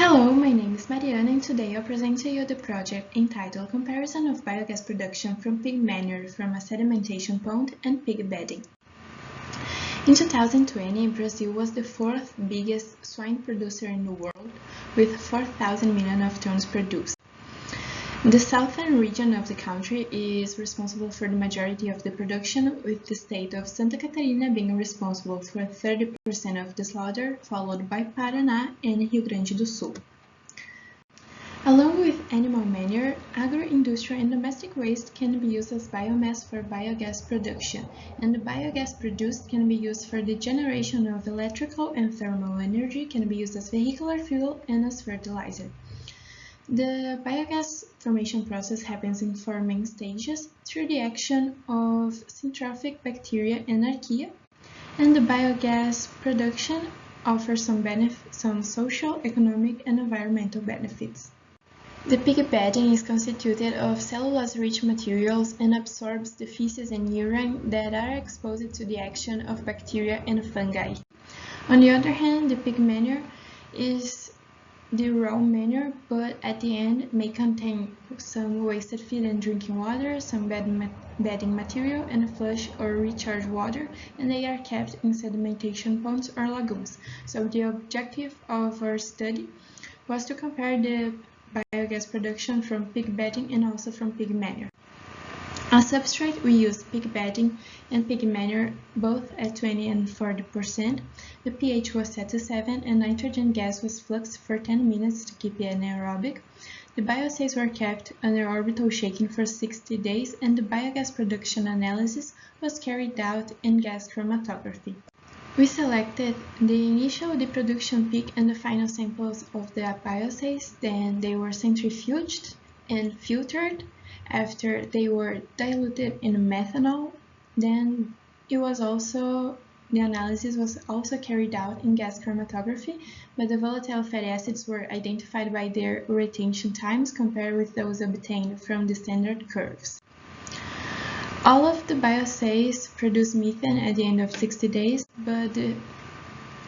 Hello, my name is Mariana and today I'll present to you the project entitled Comparison of Biogas Production from Pig Manure from a Sedimentation Pond and Pig Bedding. In 2020, Brazil was the fourth biggest swine producer in the world, with 4,000 million of tons produced. The southern region of the country is responsible for the majority of the production, with the state of Santa Catarina being responsible for 30% of the slaughter, followed by Paraná and Rio Grande do Sul. Along with animal manure, agro-industrial and domestic waste can be used as biomass for biogas production, and the biogas produced can be used for the generation of electrical and thermal energy, can be used as vehicular fuel and as fertilizer. The biogas formation process happens in four main stages through the action of syntrophic bacteria and archaea, and the biogas production offers some social, economic, and environmental benefits. The pig bedding is constituted of cellulose-rich materials and absorbs the feces and urine that are exposed to the action of bacteria and fungi. On the other hand, the pig manure is the raw manure, but at the end may contain some wasted feed and drinking water, some bedding material, and flush or recharge water, and they are kept in sedimentation ponds or lagoons. So the objective of our study was to compare the biogas production from pig bedding and also from pig manure. As substrate, we used pig bedding and pig manure both at 20 and 40%. The pH was set to 7 and nitrogen gas was fluxed for 10 minutes to keep it anaerobic. The bioassays were kept under orbital shaking for 60 days and the biogas production analysis was carried out in gas chromatography. We selected the initial production peak and the final samples of the bioassays, then they were centrifuged and filtered. After they were diluted in methanol, then the analysis was also carried out in gas chromatography, but the volatile fatty acids were identified by their retention times compared with those obtained from the standard curves. All of the bioassays produce methane at the end of 60 days, but the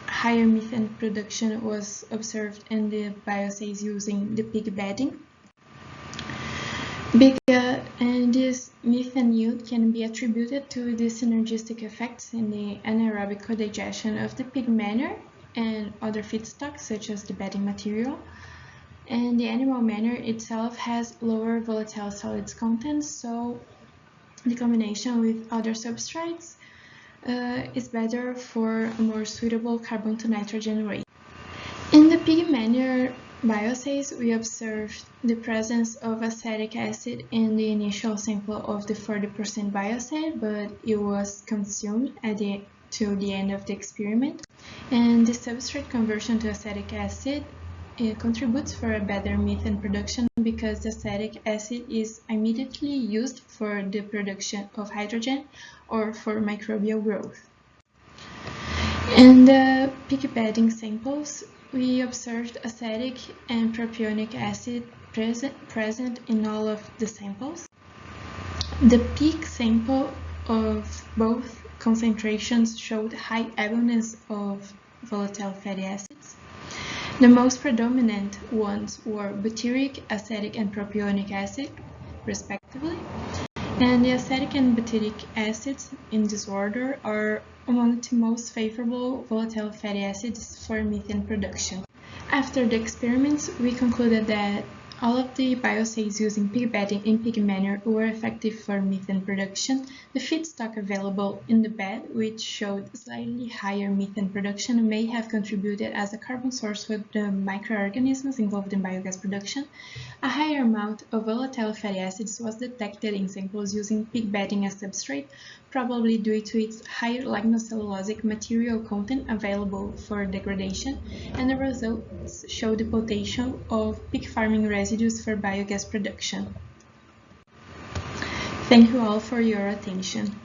higher methane production was observed in the bioassays using the pig bedding. And this methane yield can be attributed to the synergistic effects in the anaerobic co-digestion of the pig manure and other feedstocks such as the bedding material. And the animal manure itself has lower volatile solids content, so the combination with other substrates is better for a more suitable carbon to nitrogen ratio. In the pig manure bioassays, we observed the presence of acetic acid in the initial sample of the 40% bioassay, but it was consumed till the end of the experiment. And the substrate conversion to acetic acid contributes for a better methane production because the acetic acid is immediately used for the production of hydrogen or for microbial growth. In the pig bedding samples, we observed acetic and propionic acid present in all of the samples. The peak sample of both concentrations showed high abundance of volatile fatty acids. The most predominant ones were butyric, acetic, and propionic acid, respectively. And the acetic and butyric acids in this order are among the most favorable volatile fatty acids for methane production. After the experiments, we concluded that all of the bioassays using pig bedding and pig manure were effective for methane production. The feedstock available in the bed, which showed slightly higher methane production, may have contributed as a carbon source for the microorganisms involved in biogas production. A higher amount of volatile fatty acids was detected in samples using pig bedding as substrate, probably due to its higher lignocellulosic material content available for degradation, and the results show the potential of pig farming residues for biogas production. Thank you all for your attention.